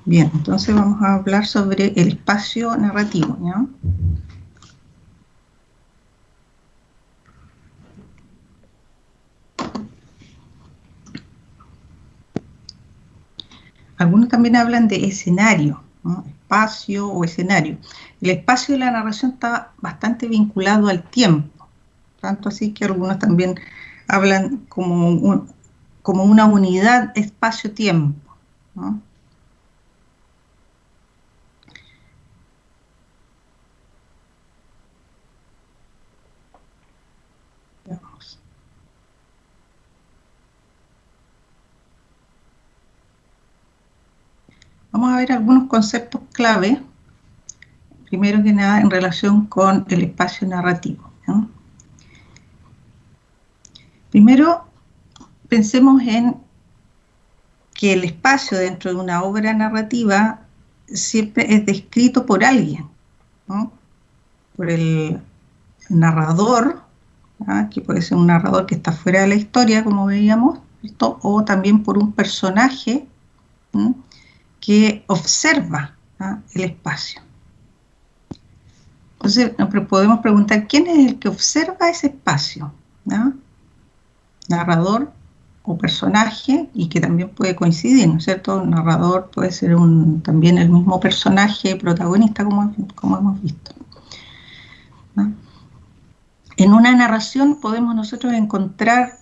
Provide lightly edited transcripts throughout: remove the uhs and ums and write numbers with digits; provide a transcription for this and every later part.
Bien, entonces vamos a hablar sobre el espacio narrativo, ¿ya? Algunos también hablan de escenario, ¿no? Espacio o escenario. El espacio de la narración está bastante vinculado al tiempo, tanto así que algunos también hablan como una unidad espacio-tiempo, ¿no? Vamos a ver algunos conceptos clave, primero que nada en relación con el espacio narrativo, ¿no? Primero, pensemos en que el espacio dentro de una obra narrativa siempre es descrito por alguien, ¿no? Por el narrador, ¿no? Que puede ser un narrador que está fuera de la historia, como veíamos, ¿cierto? O también por un personaje, ¿no? Que observa, ¿no? El espacio. Entonces podemos preguntar, ¿quién es el que observa ese espacio? ¿No? Narrador o personaje, y que también puede coincidir, ¿no es cierto? El narrador puede ser también el mismo personaje protagonista, como hemos visto, ¿no? En una narración podemos nosotros encontrar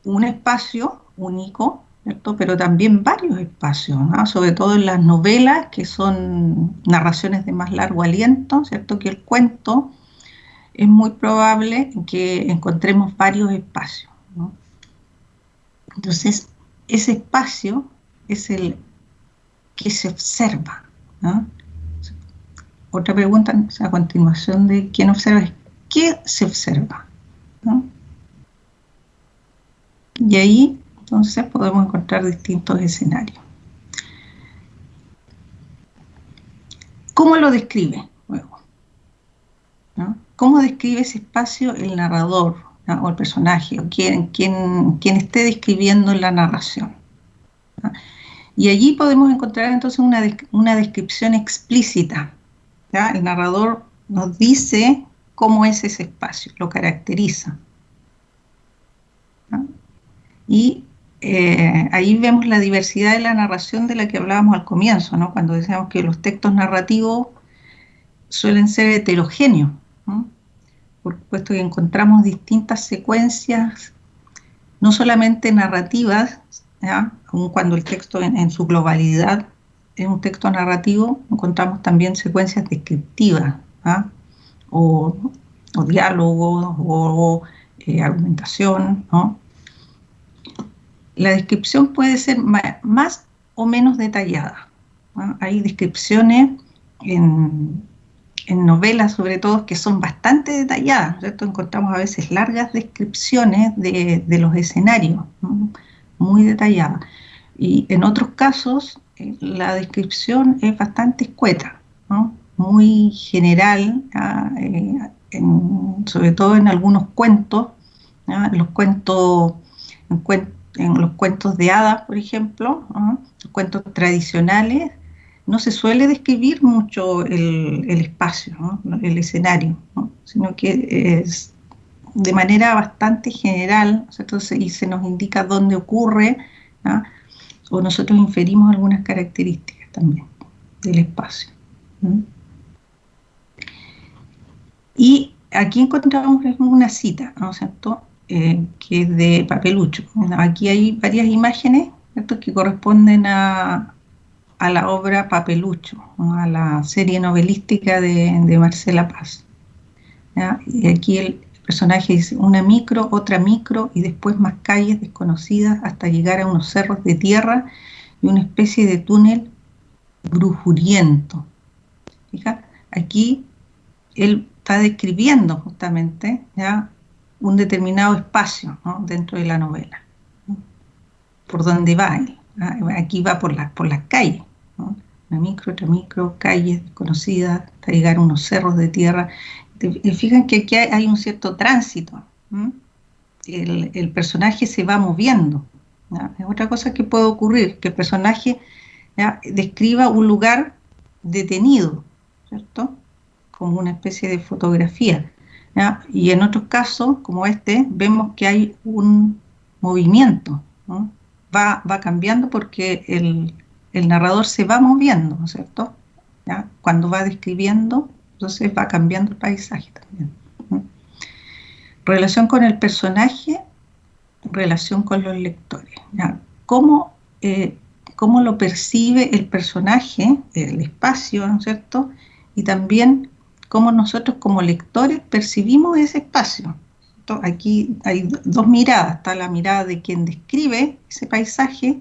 un espacio único, ¿cierto? Pero también varios espacios, ¿no? Sobre todo en las novelas, que son narraciones de más largo aliento, ¿cierto? Que el cuento es muy probable que encontremos varios espacios, ¿no? Entonces, ese espacio es el que se observa, ¿no? Otra pregunta a continuación de quién observa es qué se observa, ¿no? Y ahí entonces podemos encontrar distintos escenarios. ¿Cómo lo describe luego? ¿No? ¿Cómo describe ese espacio el narrador, ¿no? O el personaje, o quien esté describiendo la narración, ¿no? Y allí podemos encontrar entonces una descripción explícita, ¿ya? El narrador nos dice cómo es ese espacio, lo caracteriza, ¿no? Y ahí vemos la diversidad de la narración de la que hablábamos al comienzo, ¿no? Cuando decíamos que los textos narrativos suelen ser heterogéneos, ¿no? Por supuesto que encontramos distintas secuencias, no solamente narrativas, ¿ya? Aun cuando el texto en su globalidad es un texto narrativo, encontramos también secuencias descriptivas, ¿ya? o, o diálogos, o argumentación, ¿no? La descripción puede ser más o menos detallada, ¿no? Hay descripciones en novelas, sobre todo, que son bastante detalladas, ¿cierto? Encontramos a veces largas descripciones de los escenarios, ¿no? Muy detalladas. Y en otros casos, la descripción es bastante escueta, ¿no? Muy general, sobre todo en algunos cuentos, ¿no? En los cuentos de hadas, por ejemplo, ¿no? Los cuentos tradicionales, no se suele describir mucho el espacio, ¿no? El escenario, ¿no? Sino que es de manera bastante general, ¿cierto? Y se nos indica dónde ocurre, ¿no? O nosotros inferimos algunas características también del espacio, ¿no? Y aquí encontramos una cita, ¿no es cierto? Que es de Papelucho. Aquí hay varias imágenes, ¿cierto? Que corresponden a la obra Papelucho, ¿no? A la serie novelística de Marcela Paz, ¿ya? Y aquí el personaje dice, una micro, otra micro, y después más calles desconocidas hasta llegar a unos cerros de tierra y una especie de túnel brujuriento. Fija, aquí él está describiendo justamente, ¿ya? Un determinado espacio, ¿no? Dentro de la novela, ¿no? Por dónde va él, ¿no? Aquí va por las calles, ¿no? Una micro, otra micro, calles desconocidas, hasta llegar a unos cerros de tierra. Fijan que aquí hay un cierto tránsito, ¿no? El personaje se va moviendo, ¿no? Es otra cosa que puede ocurrir, que el personaje ¿ya? Describa un lugar detenido, ¿cierto? Como una especie de fotografía, ¿ya? Y en otros casos, como este, vemos que hay un movimiento, ¿no? Va cambiando porque el narrador se va moviendo, ¿no es cierto? ¿Ya? Cuando va describiendo, entonces va cambiando el paisaje también, ¿no? Relación con el personaje, relación con los lectores, ¿ya? ¿Cómo, eh, cómo lo percibe el personaje, el espacio, ¿no es cierto? Y también cómo nosotros como lectores percibimos ese espacio. Aquí hay dos miradas, está la mirada de quien describe ese paisaje,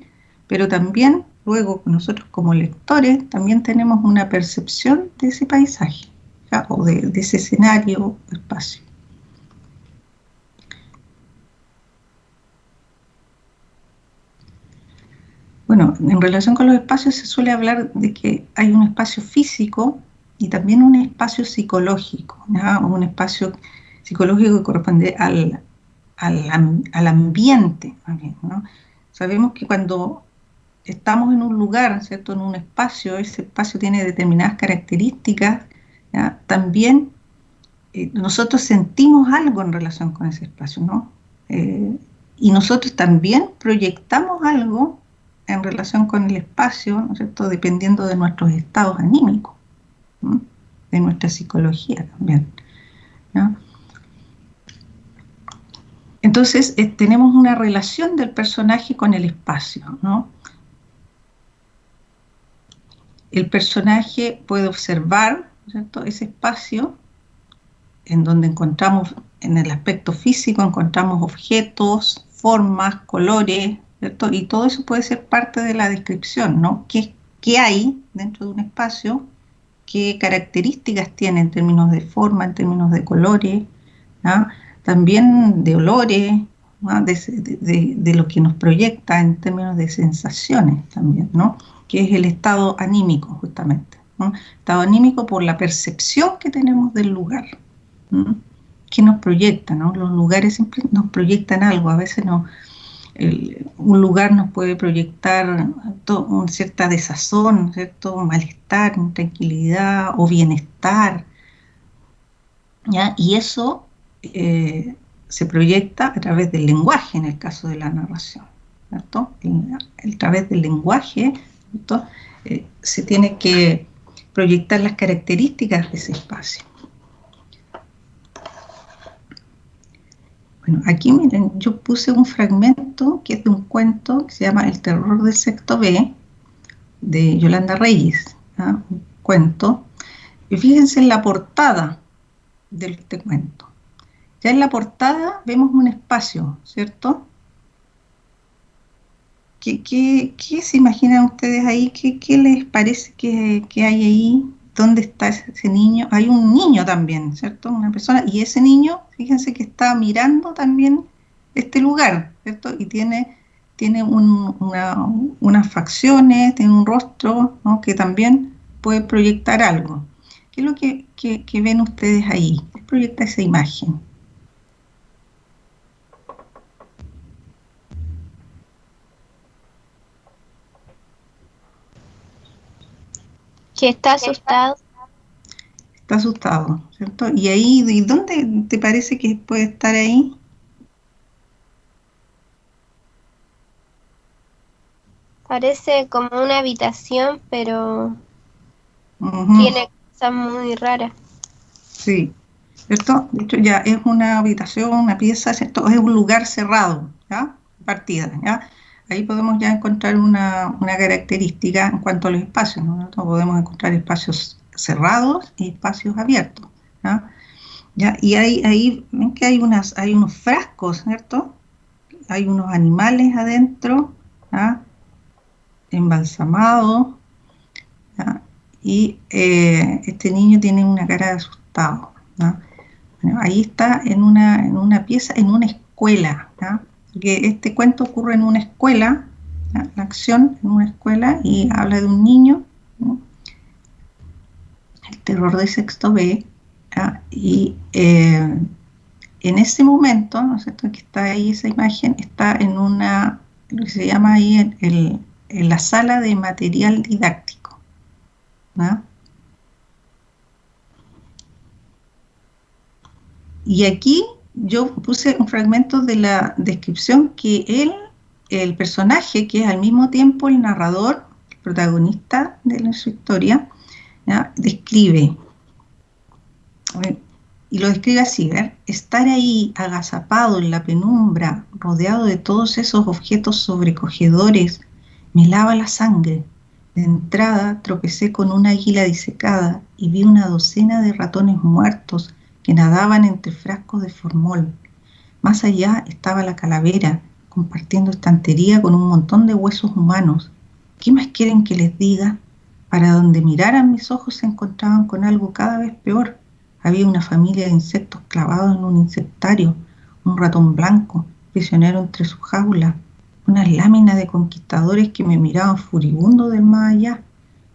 pero también luego nosotros como lectores también tenemos una percepción de ese paisaje, ¿ya? O de ese escenario o espacio. Bueno, en relación con los espacios se suele hablar de que hay un espacio físico y también un espacio psicológico, ¿ya? Un espacio psicológico que corresponde al ambiente, ¿no? Sabemos que cuando estamos en un lugar, ¿cierto? En un espacio, ese espacio tiene determinadas características, ¿ya? También nosotros sentimos algo en relación con ese espacio, ¿no? Eh, y nosotros también proyectamos algo en relación con el espacio, ¿no es cierto? Dependiendo de nuestros estados anímicos, ¿no? De nuestra psicología también, ¿no? Entonces, tenemos una relación del personaje con el espacio, ¿no? El personaje puede observar, ¿no es cierto?, ese espacio en donde encontramos, en el aspecto físico, encontramos objetos, formas, colores, ¿cierto? Y todo eso puede ser parte de la descripción, ¿no? ¿Qué hay dentro de un espacio? ¿Qué características tiene en términos de forma, en términos de colores, ¿no? También de olores, ¿no? De lo que nos proyecta en términos de sensaciones también, ¿no? Que es el estado anímico justamente, ¿no? Estado anímico por la percepción que tenemos del lugar, ¿no? Que nos proyecta, ¿no? Los lugares siempre nos proyectan algo, a veces no, un lugar nos puede proyectar cierta desazón, cierto malestar, intranquilidad o bienestar, ¿ya? Y eso se proyecta a través del lenguaje en el caso de la narración, ¿cierto? A través del lenguaje, ¿cierto? Se tiene que proyectar las características de ese espacio. Bueno, aquí miren, yo puse un fragmento que es de un cuento que se llama El terror del sexto B, de Yolanda Reyes, ¿ah? Un cuento. Y fíjense en la portada de este cuento. Ya en la portada vemos un espacio, ¿cierto? ¿Qué se imaginan ustedes ahí? ¿Qué les parece que hay ahí? ¿Dónde está ese niño? Hay un niño también, ¿cierto? Una persona. Y ese niño, fíjense que está mirando también este lugar, ¿cierto? Y tiene unas facciones, tiene un rostro, ¿no? Que también puede proyectar algo. ¿Qué es lo que ven ustedes ahí? ¿Qué proyecta esa imagen? Que está asustado. Está asustado, ¿cierto? Y ahí, ¿y dónde te parece que puede estar ahí? Parece como una habitación, pero Ujú, tiene cosas muy raras. sí, ¿cierto? De hecho, ya es una habitación, una pieza, ¿cierto? Es un lugar cerrado, ¿ya? Partida, ¿ya? Ahí podemos ya encontrar una característica en cuanto a los espacios, ¿no? Nosotros podemos encontrar espacios cerrados y espacios abiertos, ¿ya? ¿Ya? Y ahí ven que hay unos frascos, ¿cierto? Hay unos animales adentro, ¿ya? Embalsamados, ¿ya? Y este niño tiene una cara de asustado, ¿no? Bueno, ahí está en una pieza, en una escuela, ¿ya? Porque este cuento ocurre en una escuela, ¿ya? La acción en una escuela y habla de un niño, ¿no? El terror de sexto B, ¿ya? Y en ese momento, ¿no es cierto?, que está ahí esa imagen, está en lo que se llama ahí en la sala de material didáctico, ¿no? Y aquí yo puse un fragmento de la descripción que el personaje, que es al mismo tiempo el narrador, el protagonista de su historia, ¿ya? Describe. Y lo describe así, ¿ver? Estar ahí agazapado en la penumbra, rodeado de todos esos objetos sobrecogedores, me lava la sangre. De entrada tropecé con una águila disecada y vi una docena de ratones muertos que nadaban entre frascos de formol. Más allá estaba la calavera, compartiendo estantería con un montón de huesos humanos. ¿Qué más quieren que les diga? Para donde miraran mis ojos se encontraban con algo cada vez peor. Había una familia de insectos clavados en un insectario, un ratón blanco, prisionero entre sus jaulas, unas láminas de conquistadores que me miraban furibundos del más allá,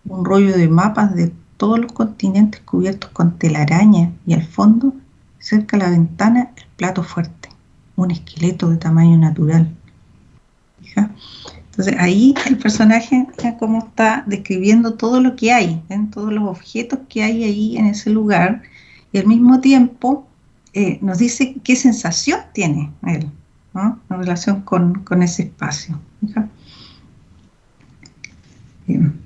un rollo de mapas de todos los continentes cubiertos con telaraña y al fondo, cerca de la ventana, el plato fuerte, un esqueleto de tamaño natural. ¿Fija? Entonces ahí el personaje ya como está describiendo todo lo que hay, ¿ven? Todos los objetos que hay ahí en ese lugar, y al mismo tiempo nos dice qué sensación tiene él, ¿no? En relación con ese espacio. ¿Fija? Bien.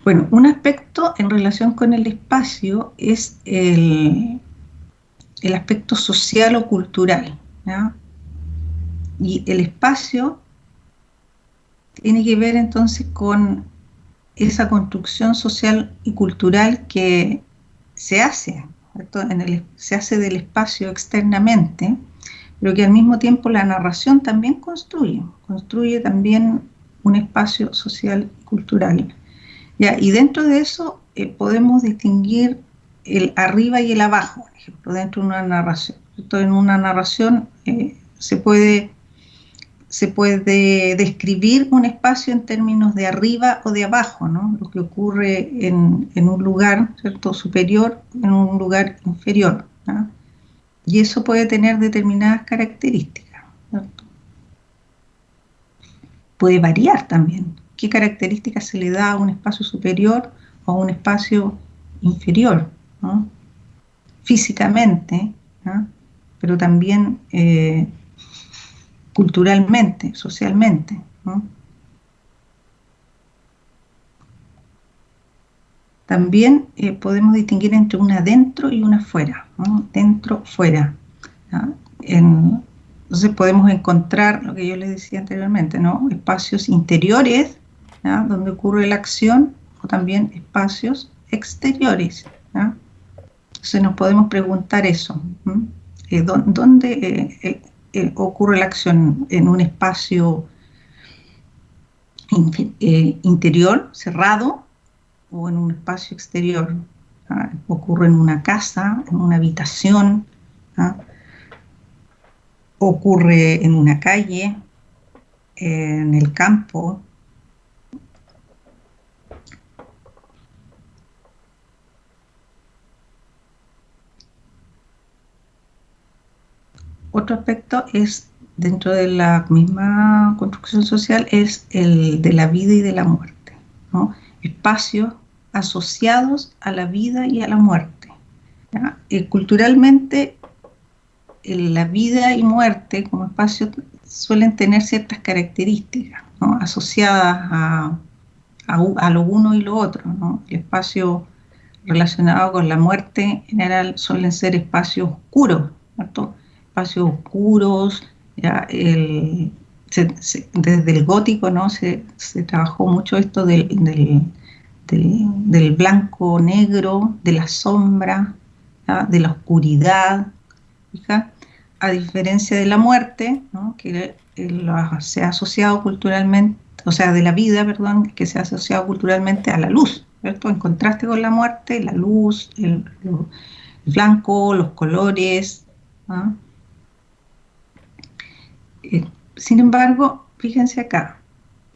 Bueno, un aspecto en relación con el espacio es el aspecto social o cultural, ¿ya? Y el espacio tiene que ver entonces con esa construcción social y cultural que se hace, ¿cierto? Se hace del espacio externamente, pero que al mismo tiempo la narración también construye también un espacio social y cultural. ¿Ya? Y dentro de eso podemos distinguir el arriba y el abajo, por ejemplo, dentro de una narración. ¿Cierto? En una narración se puede describir un espacio en términos de arriba o de abajo, ¿no? Lo que ocurre en un lugar, ¿cierto? Superior, en un lugar inferior, ¿no? Y eso puede tener determinadas características, ¿cierto? Puede variar también. ¿Qué características se le da a un espacio superior o a un espacio inferior, ¿no? Físicamente, ¿no? Pero también culturalmente, socialmente, ¿no? También podemos distinguir entre una dentro y una fuera, ¿no? Dentro, fuera, ¿no? Entonces podemos encontrar lo que yo les decía anteriormente, ¿no? Espacios interiores, ¿no? Donde ocurre la acción, o también espacios exteriores, ¿no? Entonces nos podemos preguntar eso, ¿no? ¿Dónde ocurre la acción? ¿En un espacio interior, cerrado, o en un espacio exterior? ¿Ah? Ocurre en una casa, en una habitación, ¿ah? Ocurre en una calle, en el campo. Otro aspecto es, dentro de la misma construcción social, es el de la vida y de la muerte, ¿no? Espacios asociados a la vida y a la muerte, ¿ya? Culturalmente, la vida y muerte como espacios suelen tener ciertas características, ¿no? Asociadas a lo uno y lo otro, ¿no? El espacio relacionado con la muerte en general suelen ser espacios oscuros, ¿cierto? Espacios oscuros, ya desde el gótico, ¿no? Se trabajó mucho esto del blanco negro, de la sombra, ¿ya? De la oscuridad, ¿fija? A diferencia de la muerte, ¿no? Que se ha asociado culturalmente, o sea, de la vida, perdón, que se ha asociado culturalmente a la luz, ¿cierto? En contraste con la muerte, la luz, el blanco, los colores, ¿no? Sin embargo, fíjense acá,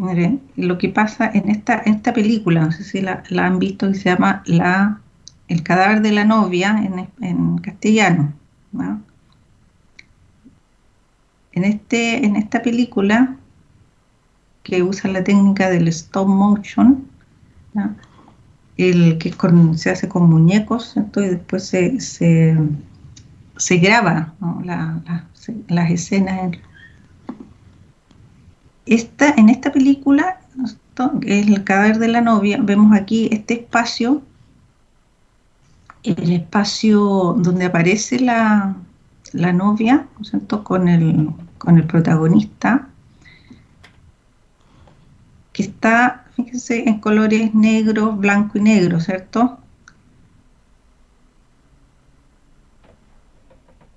Miren, lo que pasa en esta película, no sé si la han visto, que se llama El cadáver de la novia en castellano, ¿no? En esta película, que usa la técnica del stop motion, ¿no? Se hace con muñecos, ¿cierto? Y después se graba, ¿no? Las escenas. En esta película, ¿no? Que es el cadáver de la novia, vemos aquí este espacio, el espacio donde aparece la novia, ¿no es cierto? Con el protagonista, que está, fíjense, en colores negro, blanco y negro, ¿cierto?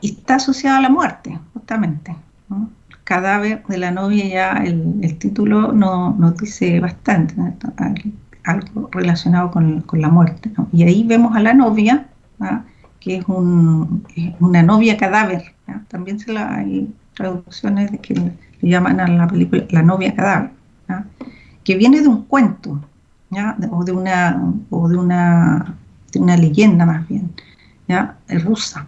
Y está asociado a la muerte, justamente, ¿no? El cadáver de la novia, ya el título nos dice bastante, ¿no? Algo relacionado con la muerte, ¿no? Y ahí vemos a la novia, ¿no? Que es una novia cadáver, ¿no? También hay traducciones de que le llaman a la película la novia cadáver, ¿no? Que viene de un cuento, ¿ya? De una leyenda más bien, ¿ya? Rusa.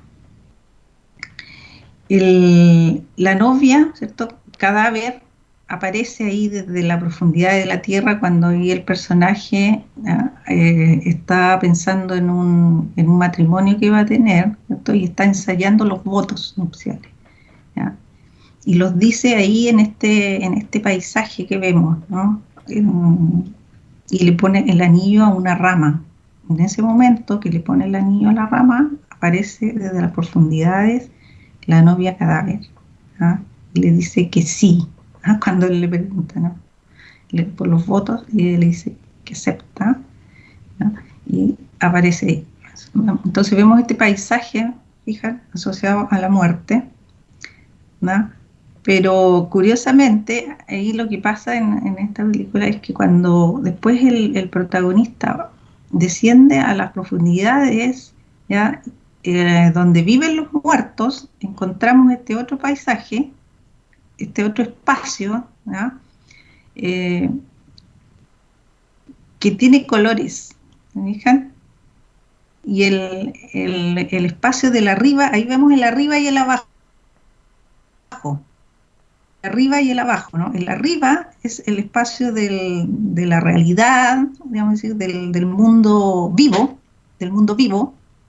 La novia, ¿cierto? Cadáver aparece ahí desde la profundidad de la tierra cuando ahí el personaje está pensando en un matrimonio que iba a tener, ¿cierto? Y está ensayando los votos nupciales, ¿ya? Y los dice ahí en este paisaje que vemos, ¿no? Y le pone el anillo a una rama. En ese momento que le pone el anillo a la rama, aparece desde las profundidades la novia cadáver, ¿ah? Y le dice que sí, ¿ah? Cuando él le pregunta, ¿no? Por los votos, y él le dice que acepta, ¿no? Y aparece ahí. Entonces vemos este paisaje, fija, asociado a la muerte, ¿no? Pero curiosamente, ahí lo que pasa en esta película es que cuando después el protagonista desciende a las profundidades, ¿ya? Donde viven los muertos, encontramos este otro paisaje, este otro espacio, ¿ya? Eh, que tiene colores, ¿se fijan? Y el espacio del arriba, ahí vemos el arriba y el abajo, arriba y el abajo, ¿no? El arriba es el espacio de la realidad, digamos decir, del mundo vivo,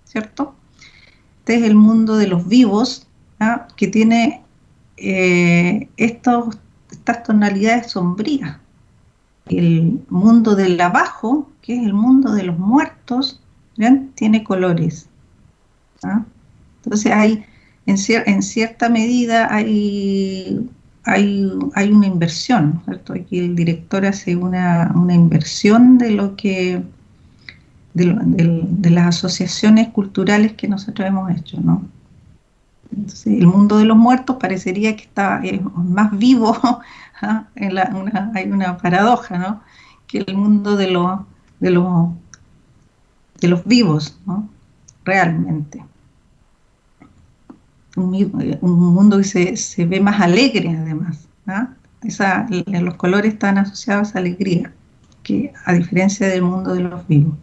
¿cierto? Este es el mundo de los vivos, ¿ah? Que tiene estas tonalidades sombrías. El mundo del abajo, que es el mundo de los muertos, ¿ven? Tiene colores, ¿ah? Entonces en cierta medida hay una inversión, ¿cierto? Aquí el director hace una inversión de las asociaciones culturales que nosotros hemos hecho, ¿no? Entonces, el mundo de los muertos parecería que está más vivo, ¿ah? Hay una paradoja, ¿no? Que el mundo de los, de los vivos, ¿no? Realmente. Un mundo que se ve más alegre además, ¿no? Los colores están asociados a alegría, que a diferencia del mundo de los vivos.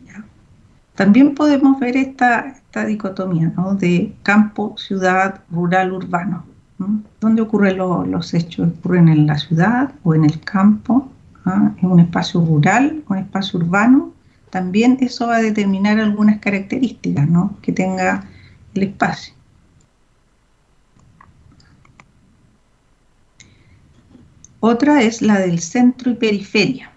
¿Ya? También podemos ver esta dicotomía, ¿no? De campo, ciudad, rural, urbano, ¿no? ¿Dónde ocurren los hechos? ¿Ocurren en la ciudad o en el campo? ¿Ah? ¿En un espacio rural, un espacio urbano? También eso va a determinar algunas características, ¿no? Que tenga el espacio. Otra es la del centro y periferia.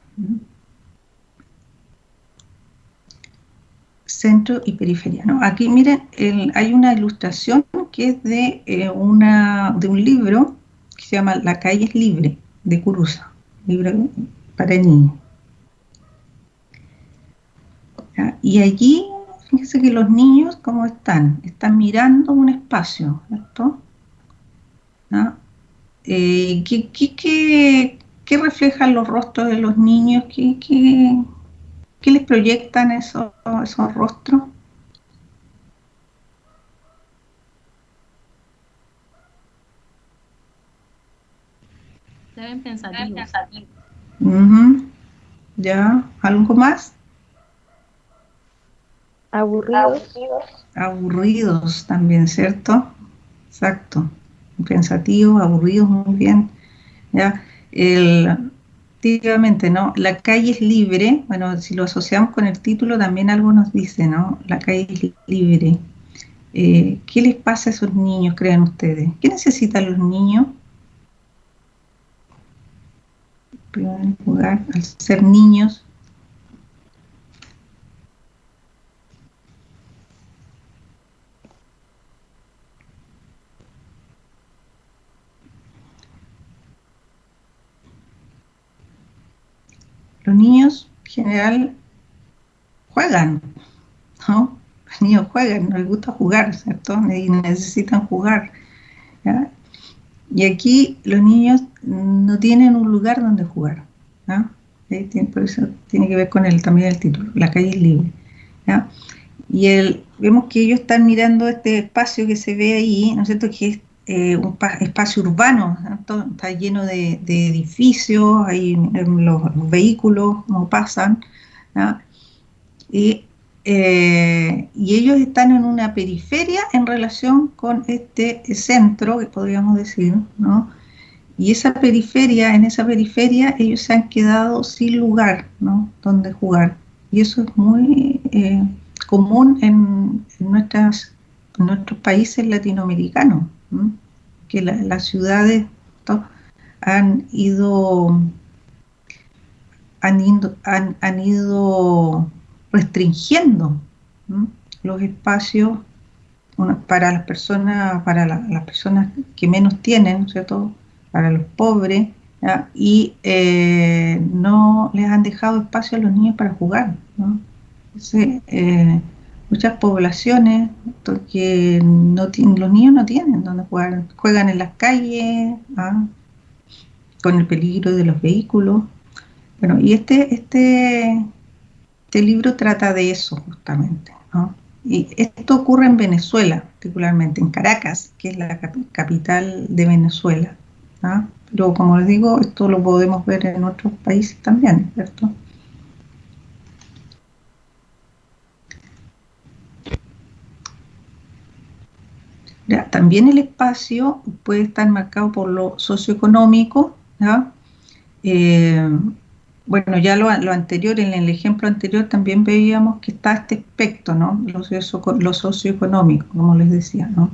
Centro y periferia, ¿no? Aquí miren, hay una ilustración que es de un libro que se llama La calle es libre, de Curuza, libro para niños. ¿Ya? Y allí, fíjense que los niños, ¿cómo están? Están mirando un espacio, ¿cierto? ¿Ya? ¿Qué reflejan los rostros de los niños? ¿Qué les proyectan esos rostros? se ven pensativos. Ujú. ¿Ya? ¿Algo más? Aburridos. Aburridos también, ¿cierto? Exacto. Pensativos, aburridos, muy bien. ¿Ya? Efectivamente, ¿no? La calle es libre. Bueno, si lo asociamos con el título, también algo nos dice, ¿no? La calle es libre. ¿Qué les pasa a esos niños, creen ustedes? ¿Qué necesitan los niños? En primer lugar, al ser niños, los niños en general juegan, ¿no? Los niños juegan, les gusta jugar, ¿cierto? Y necesitan jugar, ¿ya? Y aquí los niños no tienen un lugar donde jugar, ¿no? Por eso tiene que ver con también el título, la calle es libre, ¿ya? Y vemos que ellos están mirando este espacio que se ve ahí, ¿no es cierto? Que es un espacio urbano, ¿cierto? Está lleno de edificios, ahí los vehículos no pasan, ¿no? Y ellos están en una periferia en relación con este centro, que podríamos decir, ¿no? Y en esa periferia, ellos se han quedado sin lugar, ¿no? Donde jugar. Y eso es muy común en nuestros países latinoamericanos, ¿no? Que las ciudades, ¿no? han ido han ido restringiendo, ¿no? Los espacios las personas que menos tienen, ¿cierto? Para los pobres, ¿ya? Y no les han dejado espacio a los niños para jugar, ¿no? Entonces, muchas poblaciones que los niños no tienen donde jugar, juegan en las calles, ¿ah? Con el peligro de los vehículos. Bueno, y este libro trata de eso justamente, ¿no? Y esto ocurre en Venezuela, particularmente en Caracas, que es la capital de Venezuela, ¿no? Pero como les digo, esto lo podemos ver en otros países también, ¿cierto? Ya, también el espacio puede estar marcado por lo socioeconómico, ¿ya? Eh, bueno, ya lo anterior, en el ejemplo anterior también veíamos que está este aspecto, ¿no? Lo socioeconómico, como les decía, ¿no?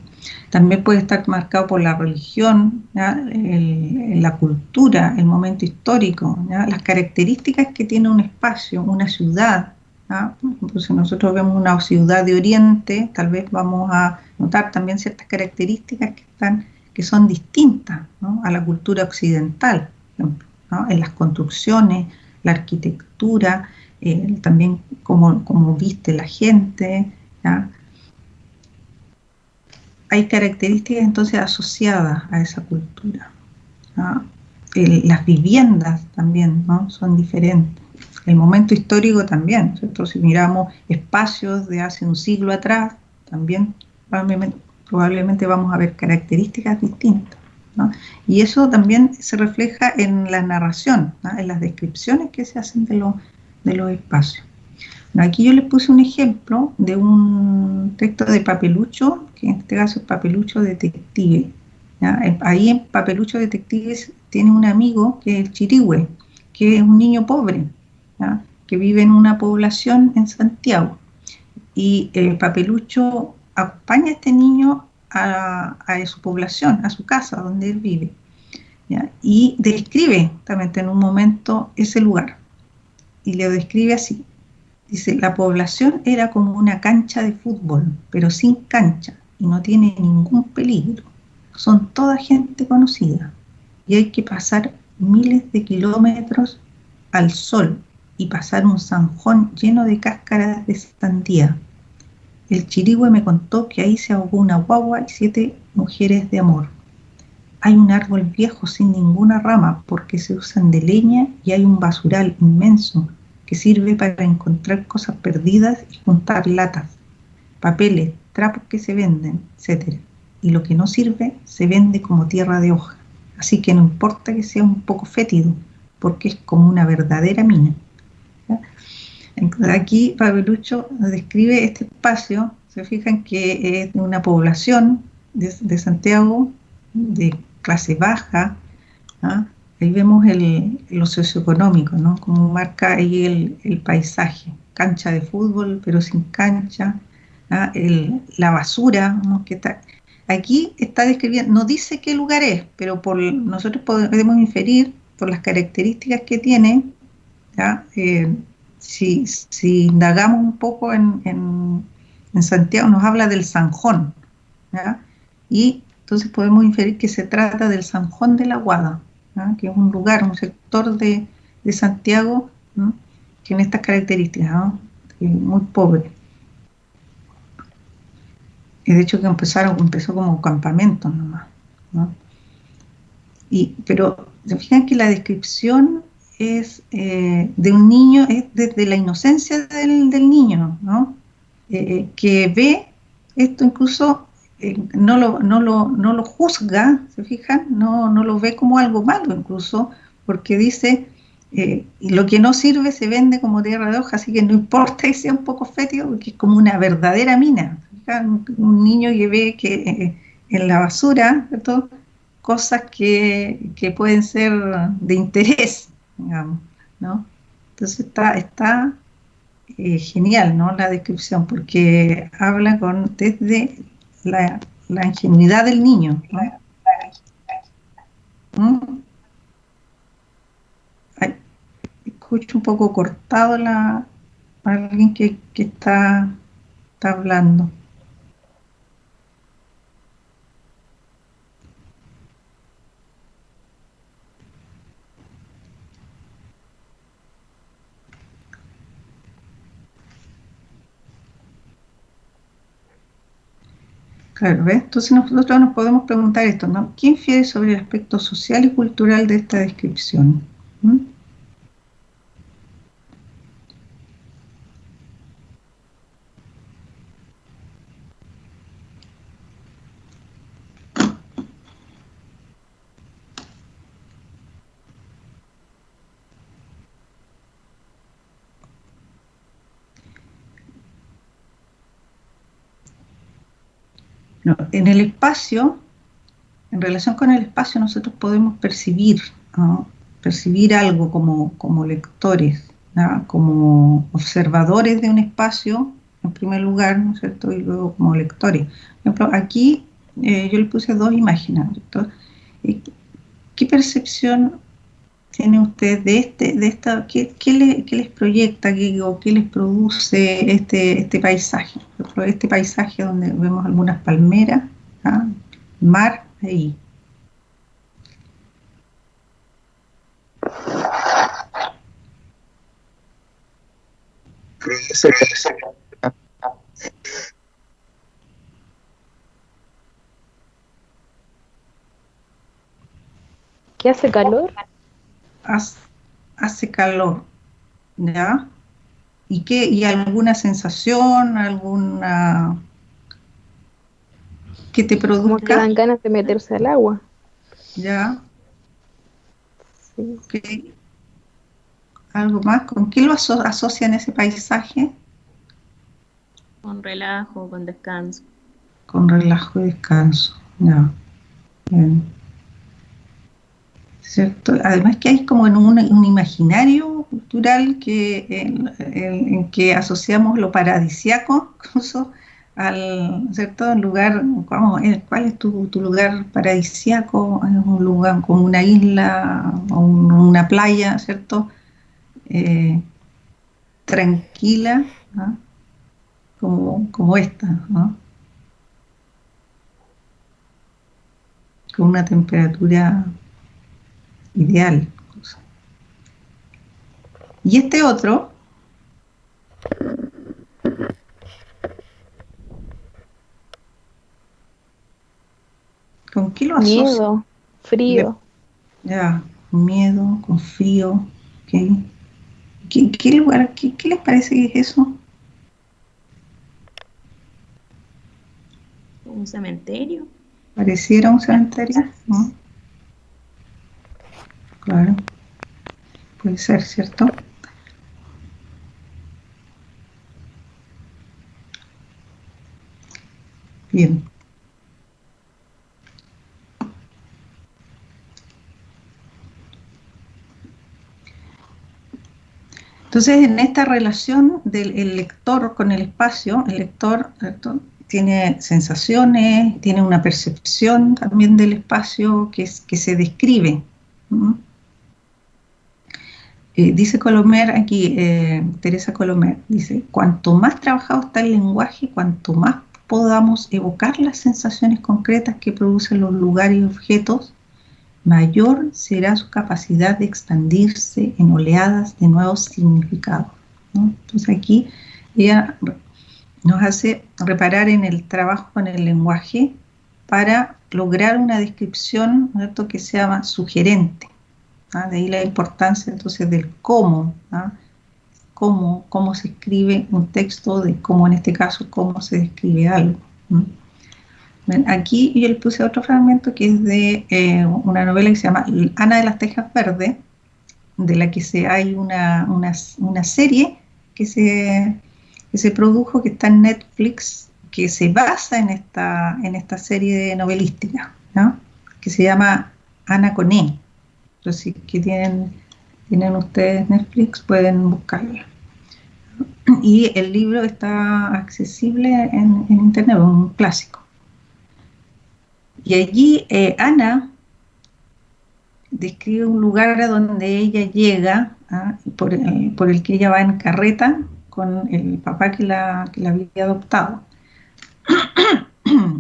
También puede estar marcado por la religión, ¿ya? La cultura, el momento histórico, ¿ya? Las características que tiene un espacio, una ciudad, ¿ya? Por ejemplo, si nosotros vemos una ciudad de Oriente, tal vez vamos a notar también ciertas características que son distintas, ¿no? A la cultura occidental, por ejemplo, ¿no? En las construcciones, la arquitectura, también cómo viste la gente, ¿ya? Hay características entonces asociadas a esa cultura, ¿ya? Las viviendas también, ¿no? Son diferentes. El momento histórico también, ¿cierto? Si miramos espacios de hace un siglo atrás, también probablemente vamos a ver características distintas, ¿no? Y eso también se refleja en la narración, ¿no? En las descripciones que se hacen de los espacios. Bueno, aquí yo les puse un ejemplo de un texto de Papelucho, que en este caso es Papelucho Detective, ¿ya? Ahí en Papelucho Detective tiene un amigo que es el Chirigüe, que es un niño pobre, ¿ya? Que vive en una población en Santiago. Y Papelucho acompaña a este niño a su población, a su casa donde él vive, ¿ya? Y describe también en un momento ese lugar. Y lo describe así. Dice, la población era como una cancha de fútbol, pero sin cancha y no tiene ningún peligro. Son toda gente conocida y hay que pasar miles de kilómetros al sol y pasar un zanjón lleno de cáscaras de sandía. El chirigüe me contó que ahí se ahogó una guagua y 7 mujeres de amor. Hay un árbol viejo sin ninguna rama porque se usan de leña y hay un basural inmenso que sirve para encontrar cosas perdidas y juntar latas, papeles, trapos que se venden, etc. Y lo que no sirve se vende como tierra de hoja. Así que no importa que sea un poco fétido, porque es como una verdadera mina. ¿Ya? Entonces, aquí Pabelucho describe este espacio, se fijan que es de una población de Santiago de clase baja. ¿Ah? Ahí vemos lo socioeconómico, ¿no? Como marca ahí el paisaje, cancha de fútbol pero sin cancha, ¿ah? La basura, ¿no? Que está, aquí está describiendo, no dice qué lugar es, pero nosotros podemos inferir por las características que tiene, ¿ya? Si indagamos un poco en Santiago, nos habla del Zanjón, ¿ya? Y entonces podemos inferir que se trata del Zanjón de la Guada, ¿ya? Que es un lugar, un sector de Santiago, ¿no? Que tiene estas características, ¿no? Muy pobre. Y de hecho que empezó como campamento nomás, ¿no? Pero se fijan que la descripción es de un niño, es desde la inocencia del niño, ¿no? Que ve esto incluso, no lo juzga, ¿se fijan? No lo ve como algo malo incluso, porque dice, lo que no sirve se vende como tierra de hoja, así que no importa que sea un poco fétido, porque es como una verdadera mina. ¿Se fijan? Un niño que ve que en la basura, ¿cierto? Cosas que pueden ser de interés, digamos, ¿no? Entonces está genial, ¿no? La descripción, porque habla desde la ingenuidad del niño, ¿no? ¿Mm? Ay, escucho un poco cortado alguien que está hablando. Claro, ¿ves? Entonces nosotros nos podemos preguntar esto, ¿no? ¿Quién infiere sobre el aspecto social y cultural de esta descripción? ¿Mm? No, en el espacio, en relación con el espacio, nosotros podemos percibir, ¿no? Percibir algo como lectores, ¿no? Como observadores de un espacio, en primer lugar, ¿no es cierto? Y luego como lectores. Por ejemplo, aquí yo le puse dos imágenes, ¿no es cierto? Eh, ¿Qué percepción tiene usted de esta, qué les proyecta, o qué les produce este paisaje? Por ejemplo, este paisaje donde vemos algunas palmeras, ¿ah? Mar, ahí. Produce ¿Qué hace calor? Hace, hace calor, ¿ya? ¿Y alguna sensación, alguna que te Como que produzca? dan ganas de meterse al agua. ¿Ya? Sí. ¿Ok? ¿Algo más? ¿Con qué lo asocian ese paisaje? Con relajo, con descanso. Con relajo y descanso, ¿ya? Bien. ¿Cierto? Además que hay como en un imaginario cultural en que asociamos lo paradisiaco, incluso ¿cierto? El lugar, ¿cuál es tu lugar paradisiaco? Es un lugar como una isla o una playa, ¿cierto? Eh, tranquila, ¿no? Como esta, ¿no? Con una temperatura ideal. Y este otro, ¿con qué lo asocia? Miedo, Le- frío. ya, con miedo, con frío, ¿ok? ¿Qué lugar, qué les parece que es eso? Un cementerio. ¿Pareciera un cementerio? ¿No? claro, puede ser, ¿cierto? Bien. Entonces, en esta relación del el lector con el espacio, el lector, ¿cierto?, tiene sensaciones, tiene una percepción también del espacio que se describe. ¿Mm? Dice Colomer aquí, Teresa Colomer, dice, cuanto más trabajado está el lenguaje, cuanto más podamos evocar las sensaciones concretas que producen los lugares y objetos, mayor será su capacidad de expandirse en oleadas de nuevos significados, ¿no? Entonces aquí ella nos hace reparar en el trabajo con el lenguaje para lograr una descripción, ¿cierto?, que sea más sugerente. ¿Ah? De ahí la importancia entonces del cómo, ¿ah? Cómo se escribe un texto, de cómo en este caso, cómo se describe algo. Bien, aquí yo le puse otro fragmento que es de una novela que se llama Ana de las Tejas Verdes, de la que hay una serie que se produjo, que está en Netflix, que se basa en esta serie novelística, ¿no?, que se llama Ana con E. Entonces, si que tienen ustedes Netflix, pueden buscarla. Y el libro está accesible en internet, es un clásico. Y allí Ana describe un lugar a donde ella llega, ¿ah?, por el que ella va en carreta con el papá que la había adoptado.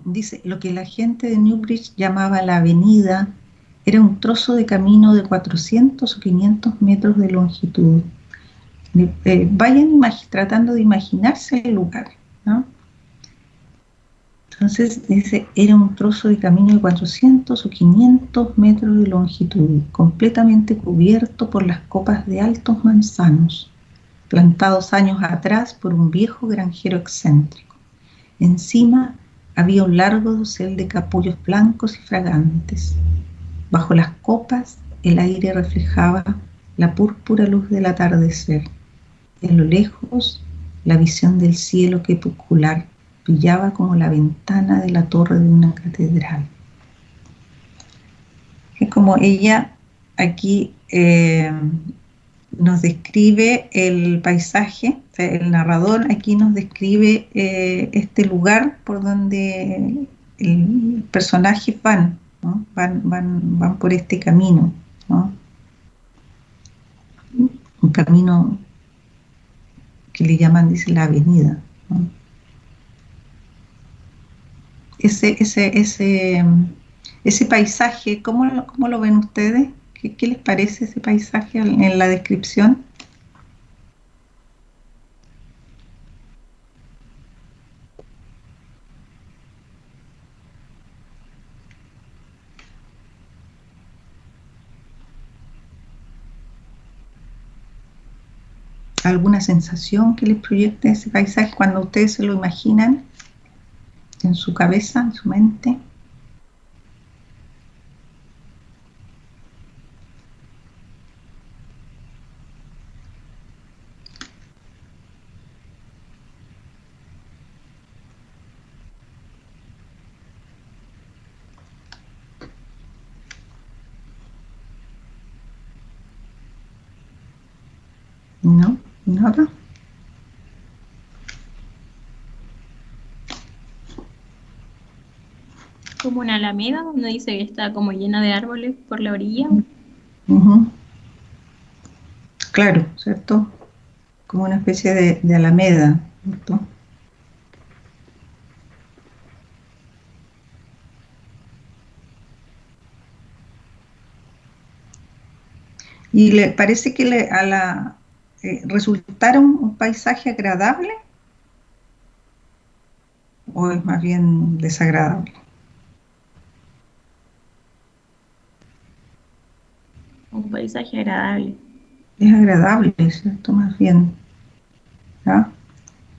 Dice, lo que la gente de Newbridge llamaba la avenida era un trozo de camino de 400 o 500 metros de longitud. Vayan tratando de imaginarse el lugar, ¿no? Entonces dice, era un trozo de camino de 400 o 500 metros de longitud, completamente cubierto por las copas de altos manzanos, plantados años atrás por un viejo granjero excéntrico. Encima había un largo dosel de capullos blancos y fragantes. Bajo las copas el aire reflejaba la púrpura luz del atardecer. Y a lo lejos la visión del cielo crepuscular brillaba como la ventana de la torre de una catedral. Es como ella aquí nos describe el paisaje, o sea, el narrador aquí nos describe este lugar por donde el personaje van, ¿no? Van por este camino, ¿no? Un camino que le llaman, dice, la avenida, ¿no? Ese paisaje, ¿cómo lo ven ustedes? ¿Qué les parece ese paisaje en la descripción? ¿Alguna sensación que les proyecte ese paisaje cuando ustedes se lo imaginan en su cabeza, en su mente? ¿No? ¿Nada? Como una alameda donde dice que está como llena de árboles por la orilla. Uh-huh. Claro, ¿cierto? Como una especie de alameda, ¿cierto? ¿Y le parece que resultaron un paisaje agradable o es más bien desagradable? Un paisaje agradable. Es agradable, ¿cierto? Más bien, ¿no?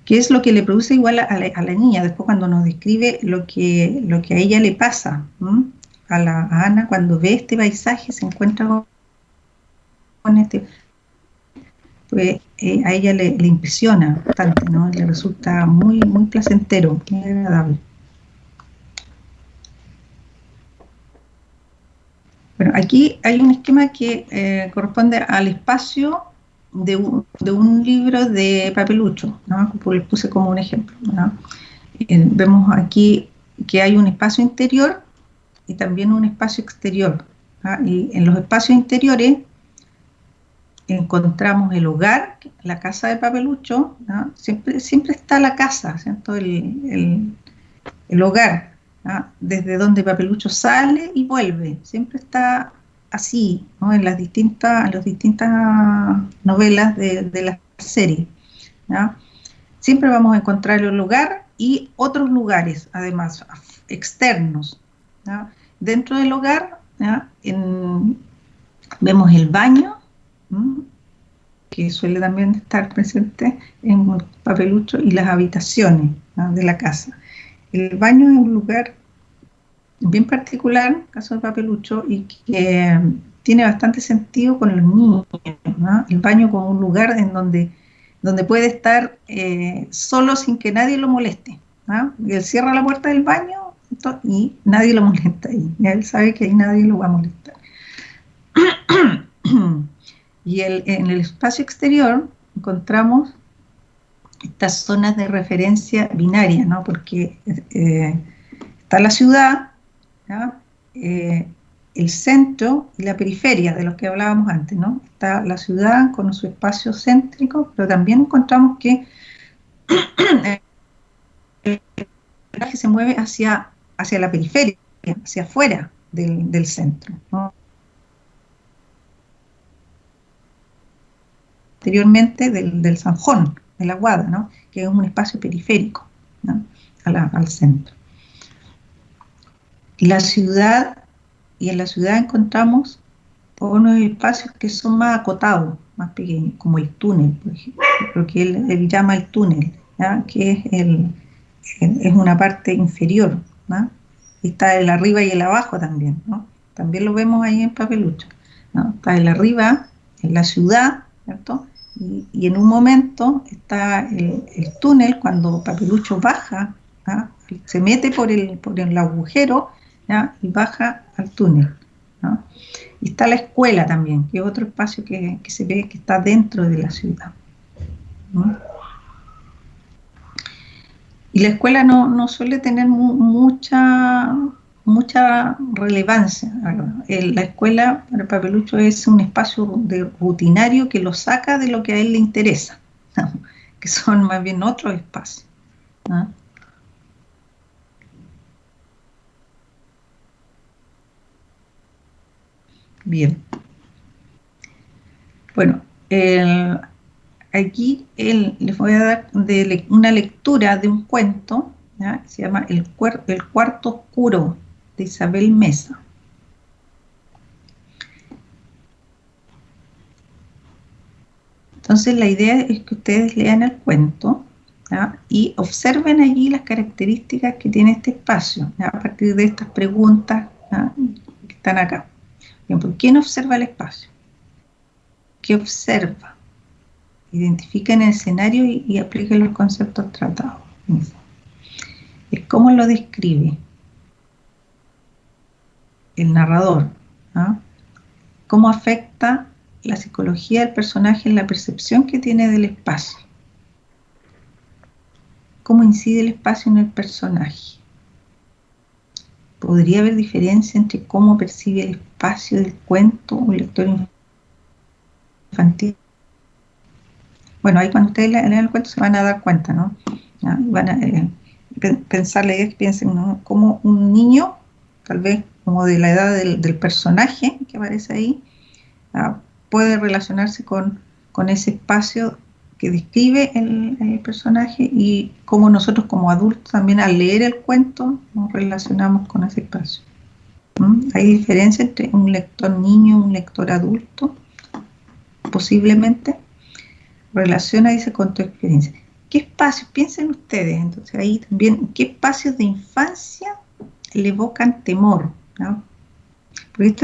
¿Qué es lo que le produce igual a la niña? Después cuando nos describe lo que a ella le pasa, ¿m? A Ana cuando ve este paisaje se encuentra pues a ella le impresiona bastante, ¿no? Le resulta muy, muy placentero, muy agradable. Bueno, aquí hay un esquema que corresponde al espacio de un libro de papelucho, ¿no? Lo puse como un ejemplo, ¿no? Vemos aquí que hay un espacio interior y también un espacio exterior, ¿no? Y en los espacios interiores encontramos el hogar, la casa de papelucho, ¿no? Siempre está la casa, ¿cierto? El hogar, ¿no? Desde donde papelucho sale y vuelve, siempre está así, ¿no? En las distintas novelas de la serie, ¿no? Siempre vamos a encontrar el hogar y otros lugares, además, externos, ¿no? Dentro del hogar, ¿no? Vemos el baño, ¿no? Que suele también estar presente en el papelucho, y las habitaciones, ¿no? De la casa. El baño es un lugar bien particular, en el caso de papelucho, y que tiene bastante sentido con los niños, ¿no? El baño como un lugar en donde puede estar solo sin que nadie lo moleste, ¿no? Y él cierra la puerta del baño y nadie lo molesta ahí. Y él sabe que ahí nadie lo va a molestar. Y en el espacio exterior encontramos estas zonas de referencia binaria, ¿no? Porque está la ciudad, ¿no? El centro y la periferia, de los que hablábamos antes, ¿no? Está la ciudad con su espacio céntrico, pero también encontramos que el personaje se mueve hacia la periferia, hacia afuera del centro, ¿no? Anteriormente del Zanjón, de la Guada, ¿no? Que es un espacio periférico, ¿no? Al centro. Y en la ciudad encontramos unos espacios que son más acotados, más pequeños, como el túnel, por ejemplo, lo que él llama el túnel, ¿ya? Que es una parte inferior, ¿no? Y está el arriba y el abajo también, ¿no? También lo vemos ahí en papelucho, ¿no? Está el arriba, en la ciudad, ¿cierto? Y en un momento está el túnel, cuando papelucho baja, ¿no? Se mete por el agujero, ¿ya? Y baja al túnel, ¿no? Y está la escuela también, que es otro espacio que se ve que está dentro de la ciudad, ¿no? Y la escuela no suele tener mucha relevancia, ¿verdad? La escuela para papelucho es un espacio rutinario que lo saca de lo que a él le interesa, ¿no? Que son más bien otros espacios, ¿no? Bien. Bueno, aquí les voy a dar una lectura de un cuento, ¿ya? Se llama El cuarto oscuro, de Isabel Mesa. Entonces la idea es que ustedes lean el cuento, ¿ya? Y observen allí las características que tiene este espacio, ¿ya? A partir de estas preguntas, ¿ya? Que están acá. Por ejemplo, ¿quién observa el espacio? ¿Qué observa? Identifiquen el escenario y apliquen los conceptos tratados. ¿Cómo lo describe el narrador? ¿Ah? ¿Cómo afecta la psicología del personaje en la percepción que tiene del espacio? ¿Cómo incide el espacio en el personaje? ¿Podría haber diferencia entre cómo percibe el espacio del cuento un lector infantil? Bueno, ahí cuando ustedes lean el cuento se van a dar cuenta, ¿no? ¿Ya? Van a pensar la idea que piensen, ¿no? Como un niño, tal vez como de la edad del personaje que aparece ahí, puede relacionarse con ese espacio que describe el personaje, y como nosotros como adultos también al leer el cuento nos relacionamos con ese espacio. ¿Hay diferencia entre un lector niño y un lector adulto? Posiblemente. Relaciona, dice, con tu experiencia. ¿Qué espacios, piensen ustedes, entonces ahí también, qué espacios de infancia le evocan temor, ¿no? Porque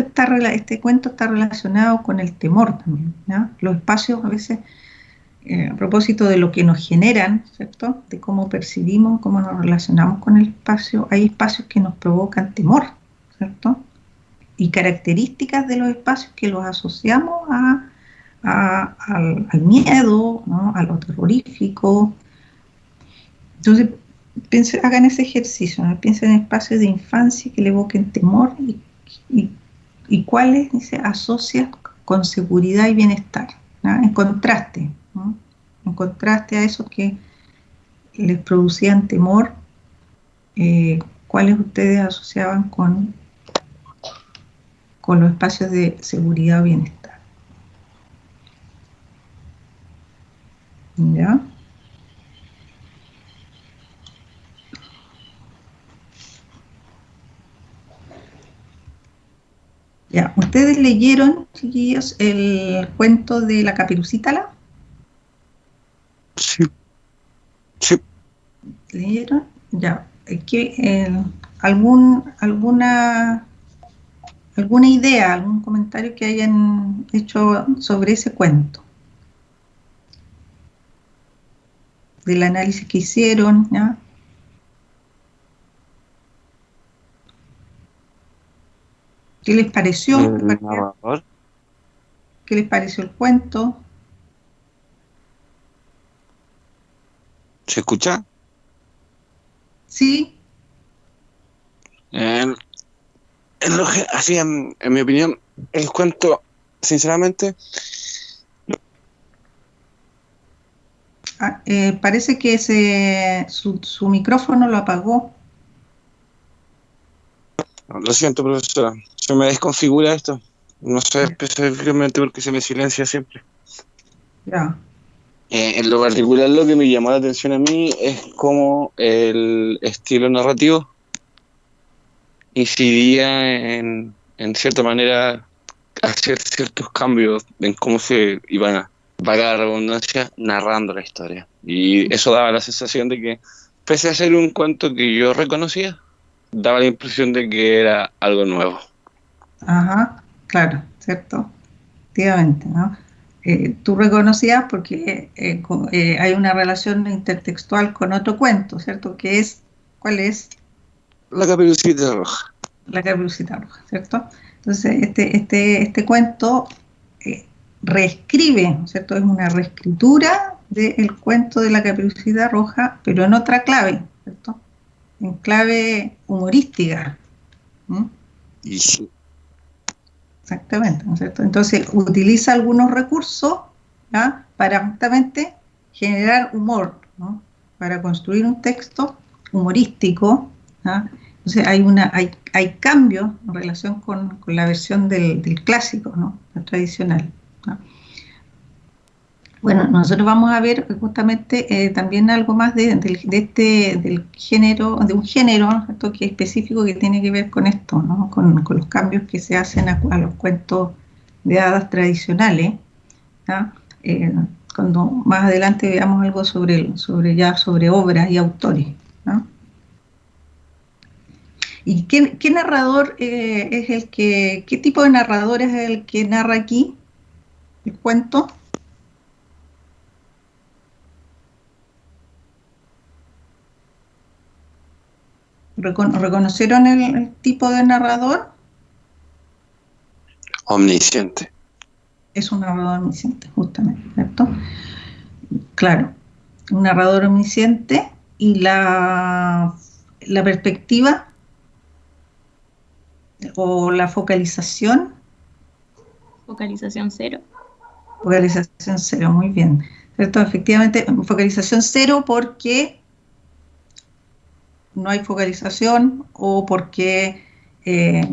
este cuento está relacionado con el temor también, ¿no? Los espacios a veces, a propósito de lo que nos generan, ¿cierto? De cómo percibimos, cómo nos relacionamos con el espacio, hay espacios que nos provocan temor, ¿cierto? Y características de los espacios que los asociamos al miedo, ¿no? A lo terrorífico. Entonces, hagan ese ejercicio, ¿no? Piensen en espacios de infancia que le evoquen temor y, y cuáles se asocian con seguridad y bienestar, ¿no? En contraste, ¿no? En contraste a esos que les producían temor, cuáles ustedes asociaban con los espacios de seguridad o bienestar. ¿Ya? Ya, ¿ustedes leyeron, chiquillos, el cuento de la Caperucita? Sí. Sí. ¿Leyeron? Ya. ¿Alguna idea, algún comentario que hayan hecho sobre ese cuento? Del análisis que hicieron, ¿ya? ¿Qué les pareció? El narrador. ¿Qué les pareció el cuento? ¿Se escucha? Sí, Así, en mi opinión, el cuento, sinceramente, parece que su micrófono lo apagó. lo siento, profesora, se me desconfigura esto. No sé específicamente por qué se me silencia siempre. Ya. En lo particular, lo que me llamó la atención a mí es cómo el estilo narrativo incidía en cierta manera, hacer ciertos cambios en cómo se iban a, valga la redundancia, narrando la historia. Y eso daba la sensación de que, pese a ser un cuento que yo reconocía, daba la impresión de que era algo nuevo. Ajá, claro, ¿cierto? Efectivamente, ¿no? Tú reconocías porque hay una relación intertextual con otro cuento, ¿cierto? ¿Cuál es? La Caperucita Roja. La Caperucita Roja, ¿cierto? Entonces, este cuento reescribe, ¿no es cierto? Es una reescritura del cuento de la Caperucita Roja, pero en otra clave, ¿cierto? En clave humorística. ¿Mm? Y sí, Exactamente, ¿no es cierto? Entonces utiliza algunos recursos, ¿ya? Para justamente generar humor, ¿no? Para construir un texto humorístico, ¿ya? Entonces hay cambios en relación con la versión del clásico, ¿no? La tradicional, ¿no? Bueno, nosotros vamos a ver justamente también algo más del género, de un género, ¿no? Esto que es específico que tiene que ver con esto, ¿no? Con los cambios que se hacen a los cuentos de hadas tradicionales, ¿ya? Cuando más adelante veamos algo sobre obras y autores, ¿no? ¿Y qué narrador es qué tipo de narrador es el que narra aquí el cuento? ¿Reconocieron el tipo de narrador? omnisciente. Es un narrador omnisciente, justamente, ¿cierto? Claro, un narrador omnisciente y la perspectiva o la focalización, Focalización cero. focalización cero, muy bien, ¿cierto? Efectivamente, focalización cero porque no hay focalización o porque,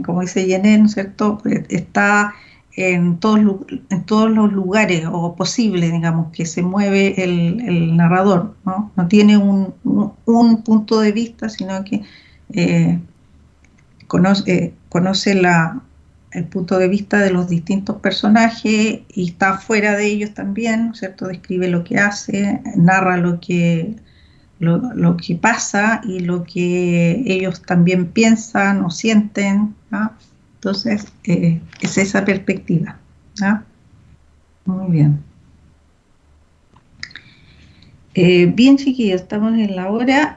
como dice Yené, ¿no es cierto?, está en todos los lugares o posible, digamos, que se mueve el narrador, ¿no? No tiene un punto de vista, sino que eh, conoce el punto de vista de los distintos personajes y está fuera de ellos también, ¿no es cierto? Describe lo que hace, narra lo que pasa y lo que ellos también piensan o sienten, ¿no? Entonces, es esa perspectiva. ¿Ya? Muy bien. Bien, chiquillos, estamos en la hora.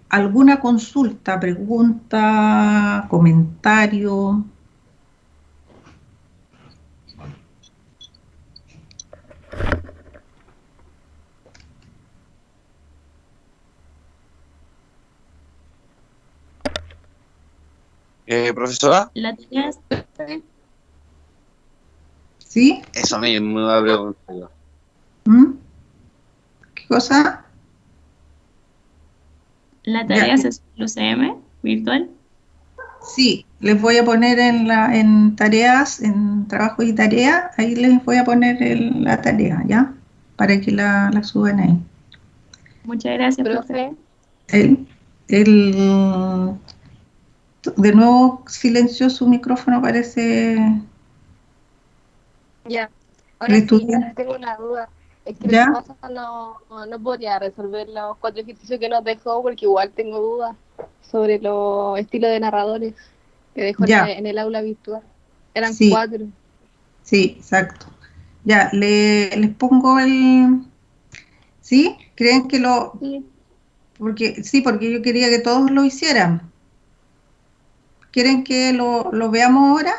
¿Alguna consulta, pregunta, comentario? Profesora, La tarea es ¿Sí? eso mismo me va a preguntar yo. ¿Mm? ¿Qué cosa? la Ya, tarea es UCM virtual. sí, les voy a poner en tareas, en trabajo y tarea, ahí les voy a poner la tarea, ¿ya? Para que la suban ahí. Muchas gracias, profe. Profe, El, el, de nuevo silenció su micrófono, parece ya. el Ahora sí, estudiante, tengo una duda. Es que lo que ¿ya? pasa no podría resolver los 4 ejercicios que nos dejó porque igual tengo dudas sobre los estilos de narradores que dejó Ya, en el aula virtual. Eran sí, 4. sí, exacto. Ya, les pongo ¿sí? ¿Creen que Sí. porque yo quería que todos lo hicieran. ¿Quieren que lo veamos ahora?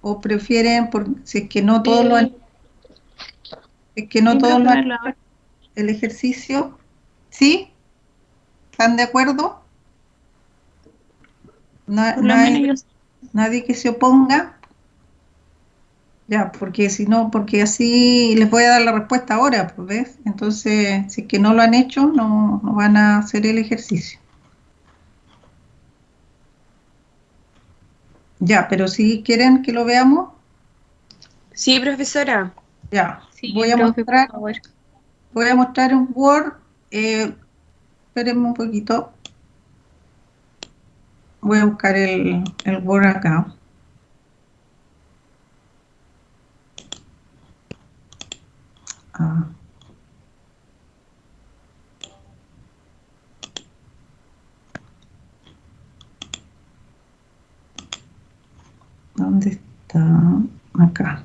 ¿O prefieren, si es que no todos lo han, Sí, si es que no sí, todos profe, lo han verlo hecho ahora. el ejercicio? ¿Sí? ¿Están de acuerdo? Por lo menos Nadie, yo sí. nadie que se oponga. Ya, porque si no, porque así les voy a dar la respuesta ahora, pues, ¿ves? Entonces, si es que no lo han hecho, no van a hacer el ejercicio. Ya, pero si quieren que lo veamos, Sí, profesora. ya, Sí, profe, por favor. voy a mostrar un Word, espérenme un poquito, voy a buscar el Word acá. Ah, ¿dónde está? Acá.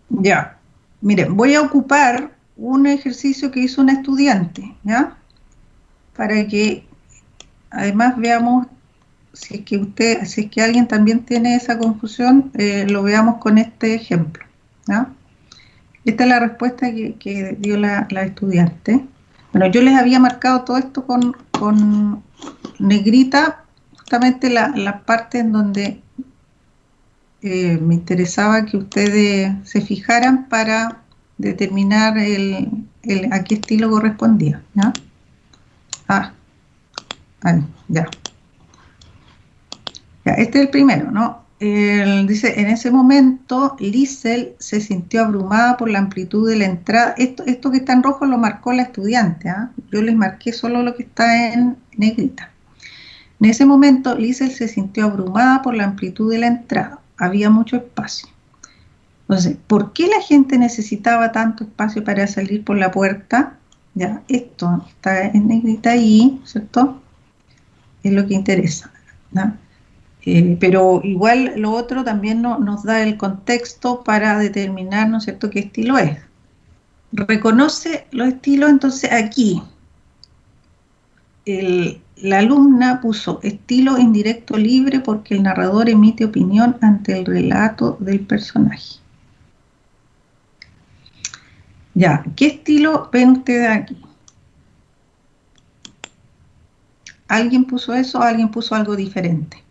Ya, miren, voy a ocupar un ejercicio que hizo una estudiante, ¿ya? Para que además veamos si es que alguien también tiene esa confusión, lo veamos con este ejemplo, ¿ya? Esta es la respuesta que dio la estudiante. Bueno, yo les había marcado todo esto con negrita, justamente la parte en donde me interesaba que ustedes se fijaran para determinar a qué estilo correspondía, ¿ya? Ah, ahí, ya. Ya, este es el primero, ¿no? Dice, en ese momento Liesel se sintió abrumada por la amplitud de la entrada. Esto que está en rojo lo marcó la estudiante, ¿ah? Yo les marqué solo lo que está en negrita. En ese momento Liesel se sintió abrumada por la amplitud de la entrada. Había mucho espacio. Entonces, ¿por qué la gente necesitaba tanto espacio para salir por la puerta? Ya, esto está en negrita ahí, ¿cierto? Es lo que interesa, ¿no? Pero igual lo otro también nos da el contexto para determinar, ¿no es cierto?, qué estilo es. Reconoce los estilos, entonces aquí la alumna puso estilo indirecto libre porque el narrador emite opinión ante el relato del personaje. Ya, ¿qué estilo ven ustedes aquí? ¿Alguien puso eso o alguien puso algo diferente?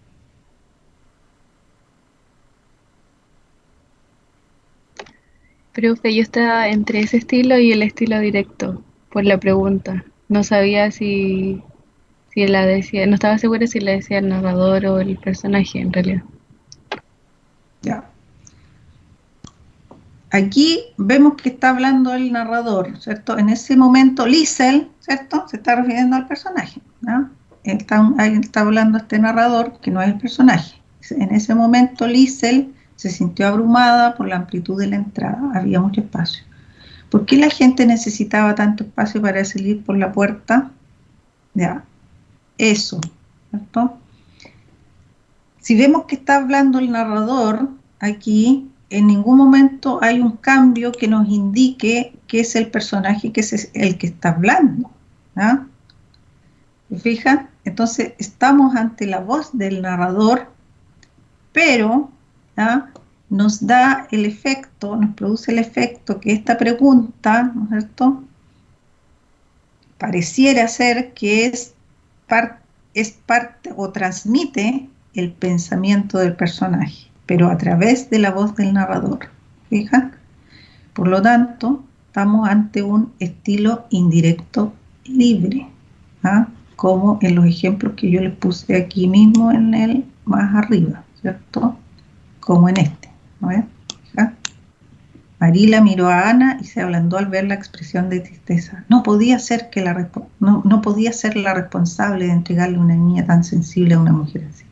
Profe, yo estaba entre ese estilo y el estilo directo, por la pregunta. No sabía si la decía, no estaba segura si la decía el narrador o el personaje en realidad. Ya. Aquí vemos que está hablando el narrador, ¿cierto? En ese momento Liesel, ¿cierto? Se está refiriendo al personaje, ¿no? ahí está hablando este narrador, que no es el personaje. En ese momento Liesel se sintió abrumada por la amplitud de la entrada, había mucho espacio. ¿Por qué la gente necesitaba tanto espacio para salir por la puerta? Ya, eso, ¿cierto? Si vemos que está hablando el narrador aquí, en ningún momento hay un cambio que nos indique que es el personaje que es el que está hablando. ¿Ah? ¿Se fijan? Entonces estamos ante la voz del narrador, pero ¿ah? Nos da el efecto, nos produce el efecto que esta pregunta, ¿no es cierto?, pareciera ser que es parte o transmite el pensamiento del personaje, pero a través de la voz del narrador. ¿Fijan? Por lo tanto, estamos ante un estilo indirecto libre, ¿ah? Como en los ejemplos que yo les puse aquí mismo en el más arriba, ¿cierto? Como en este, ¿no ves? ¿Fija? Marila miró a Ana y se ablandó al ver la expresión de tristeza. No podía ser no podía ser la responsable de entregarle una niña tan sensible a una mujer así.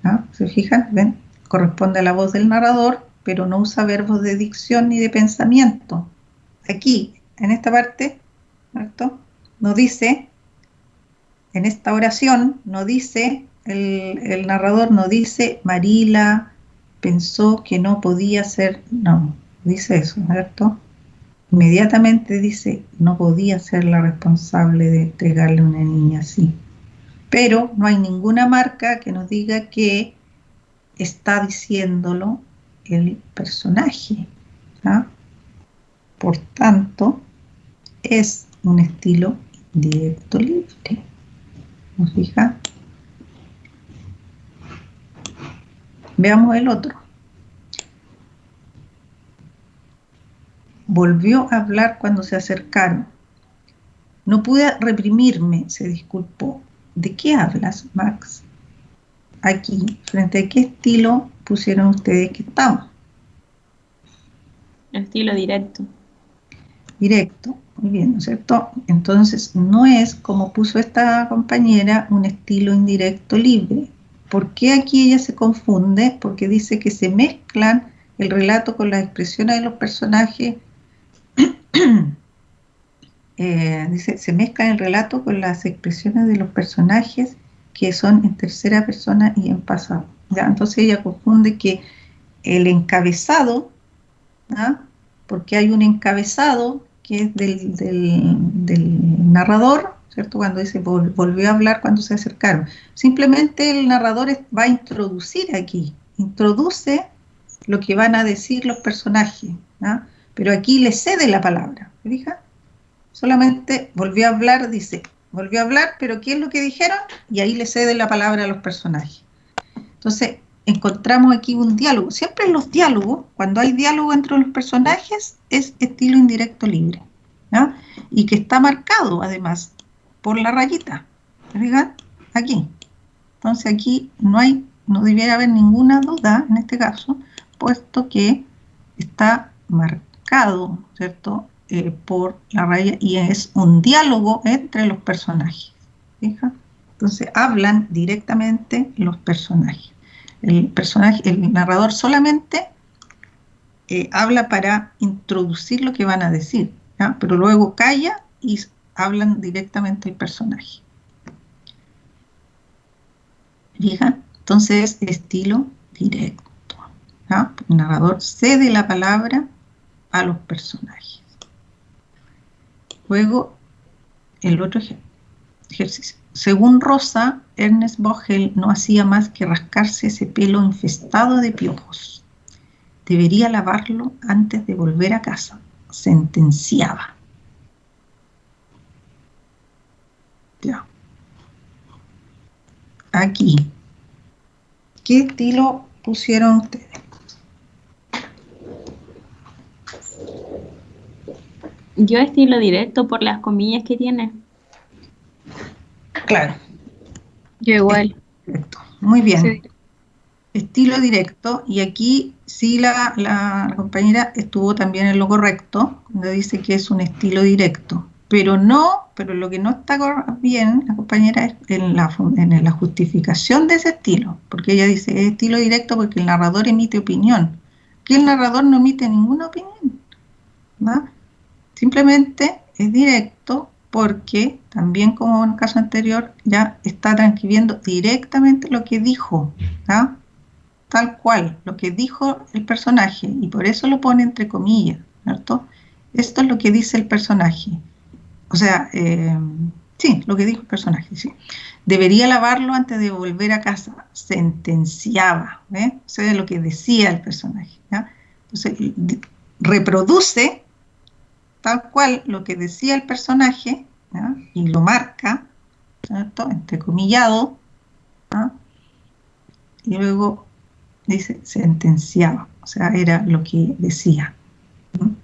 ¿Ah? ¿Se fijan? ¿Ven? Corresponde a la voz del narrador, pero no usa verbos de dicción ni de pensamiento. Aquí, en esta parte, ¿cierto?, no dice, en esta oración, no dice, el narrador no dice, Marila pensó que no podía ser, no, dice eso, ¿cierto? Inmediatamente dice, no podía ser la responsable de entregarle una niña así. Pero no hay ninguna marca que nos diga que está diciéndolo el personaje. ¿Ah? Por tanto, es un estilo indirecto libre. ¿Nos fija? Veamos el otro. Volvió a hablar cuando se acercaron. No pude reprimirme, se disculpó. ¿De qué hablas, Max? Aquí, ¿frente a qué estilo pusieron ustedes que estamos? Estilo directo. Directo, muy bien, ¿no es cierto? Entonces, no es, como puso esta compañera, un estilo indirecto libre. ¿Por qué aquí ella se confunde? Porque dice que se mezclan el relato con las expresiones de los personajes. Dice, se mezclan el relato con las expresiones de los personajes que son en tercera persona y en pasado. ¿Ya? Entonces ella confunde que el encabezado, ¿ah? Porque hay un encabezado que es del narrador, ¿cierto? Cuando dice volvió a hablar cuando se acercaron. Simplemente el narrador va a introducir aquí, introduce lo que van a decir los personajes, ¿ah? Pero aquí le cede la palabra, ¿se fija? Solamente volvió a hablar, dice, volvió a hablar, pero ¿qué es lo que dijeron? Y ahí le cede la palabra a los personajes. Entonces, encontramos aquí un diálogo. Siempre en los diálogos, cuando hay diálogo entre los personajes, es estilo indirecto libre, ¿no? Y que está marcado, además, por la rayita. ¿Fijan? Aquí. Entonces, aquí no debiera haber ninguna duda, en este caso, puesto que está marcado, ¿cierto?, por la raya, y es un diálogo entre los personajes. ¿Fija? Entonces, hablan directamente los personajes. El narrador solamente habla para introducir lo que van a decir, ¿ya? Pero luego calla y hablan directamente el personaje. ¿Fija? Entonces, estilo directo, ¿ya? El narrador cede la palabra a los personajes. Luego, el otro ejercicio. Según Rosa, Ernest Vogel no hacía más que rascarse ese pelo infestado de piojos. Debería lavarlo antes de volver a casa, sentenciaba. Ya. Aquí. ¿Qué estilo pusieron ustedes? Yo estilo directo por las comillas que tiene. Claro. Yo igual. Perfecto. Muy bien. Sí. Estilo directo, y aquí sí la compañera estuvo también en lo correcto, donde dice que es un estilo directo, pero no pero lo que no está bien, la compañera, es en la justificación de ese estilo, porque ella dice, es estilo directo porque el narrador emite opinión. Aquí el narrador no emite ninguna opinión, ¿va? Simplemente es directo porque, también como en el caso anterior, ya está transcribiendo directamente lo que dijo, ¿va? Tal cual, lo que dijo el personaje, y por eso lo pone entre comillas, ¿cierto? Esto es lo que dice el personaje. O sea, sí, lo que dijo el personaje, sí. Debería lavarlo antes de volver a casa. Sentenciaba, ¿eh? O sea, lo que decía el personaje, ¿ya? Entonces, reproduce tal cual lo que decía el personaje, ¿ya? Y lo marca, ¿cierto? Entrecomillado, ¿ya? Y luego dice sentenciaba, o sea, era lo que decía, ¿no?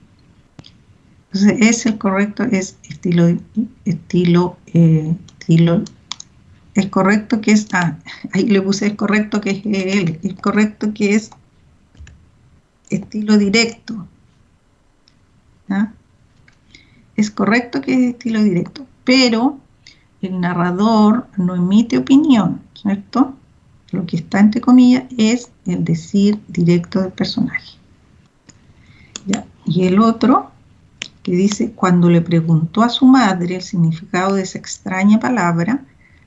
Entonces, es el correcto, es estilo, es correcto que es, ahí le puse es correcto que es él, es correcto que es estilo directo, ¿ya? Es correcto que es estilo directo, pero el narrador no emite opinión, ¿cierto? Lo que está entre comillas es el decir directo del personaje. ¿Ya? Y el otro, que dice, cuando le preguntó a su madre el significado de esa extraña palabra,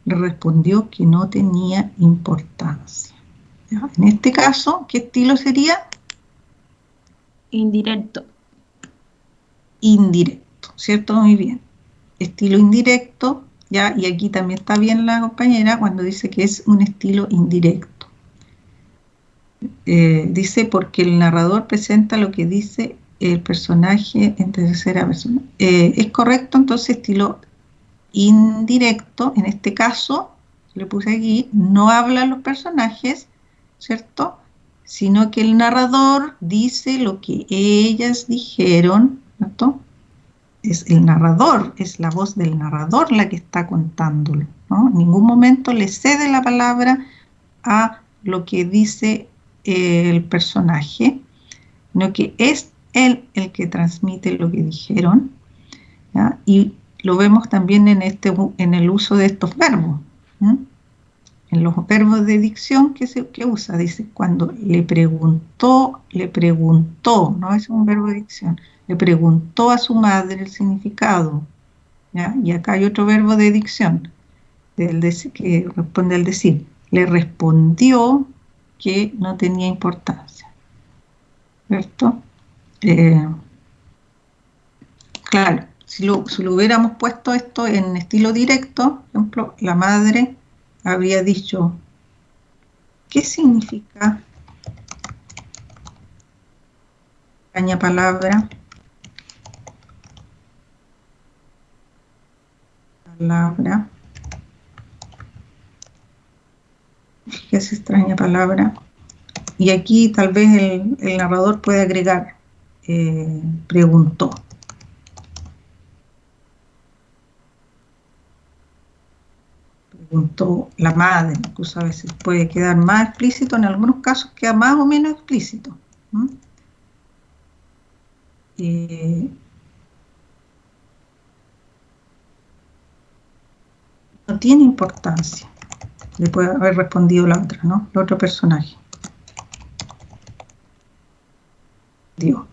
le respondió que no tenía importancia. ¿Ya? En este caso, ¿qué estilo sería? Indirecto. Indirecto, ¿cierto? Muy bien. Estilo indirecto, ¿ya? Y aquí también está bien la compañera cuando dice que es un estilo indirecto. Dice porque el narrador presenta lo que dice el personaje en tercera persona. Es correcto, entonces estilo indirecto, en este caso, le puse aquí, no hablan los personajes, ¿cierto? Sino que el narrador dice lo que ellas dijeron, ¿cierto? Es el narrador, es la voz del narrador la que está contándolo, ¿no? En ningún momento le cede la palabra a lo que dice el personaje, sino que es él el que transmite lo que dijeron, ¿ya? Y lo vemos también en el uso de estos verbos, ¿sí? En los verbos de dicción que usa, dice, cuando le preguntó, no es un verbo de dicción, le preguntó a su madre el significado, ¿ya? Y acá hay otro verbo de dicción, que responde al decir, le respondió que no tenía importancia, ¿cierto? Claro, si lo hubiéramos puesto esto en estilo directo, por ejemplo, la madre habría dicho, ¿qué significa extraña palabra? ¿Qué es extraña palabra? Y aquí tal vez el narrador puede agregar, preguntó. Preguntó la madre, incluso a veces puede quedar más explícito, en algunos casos queda más o menos explícito. No tiene importancia, le puede haber respondido la otra, ¿no? El otro personaje. Dios.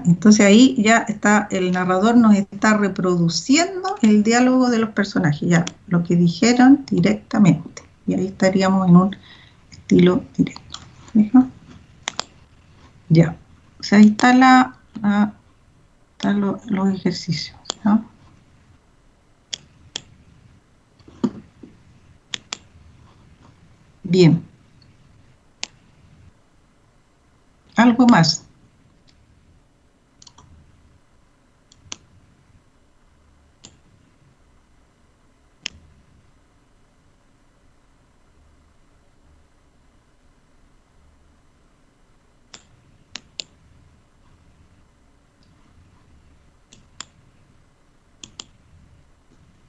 Entonces ahí ya está, el narrador nos está reproduciendo el diálogo de los personajes, ya lo que dijeron directamente. Y ahí estaríamos en un estilo directo. ¿Fija? Ya. O sea, ahí está están los ejercicios, ¿no? Bien. ¿Algo más?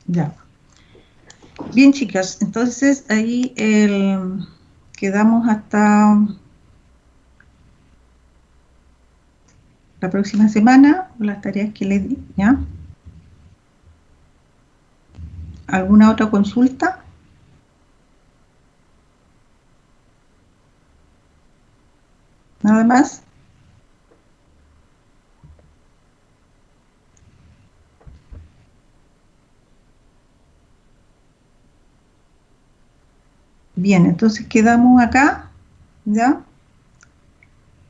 Ya. Bien, chicas, entonces ahí quedamos hasta la próxima semana, las tareas que les di, ¿ya? ¿Alguna otra consulta? ¿Nada más? Bien, entonces quedamos acá, ¿ya?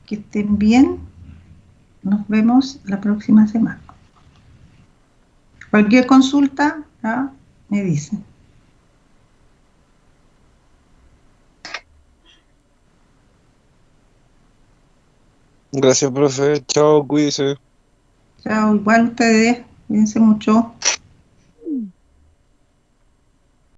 Que estén bien. Nos vemos la próxima semana. Cualquier consulta, ¿ya? Me dicen. Gracias, profe. Chao, cuídese. Chao, igual ustedes, cuídense mucho.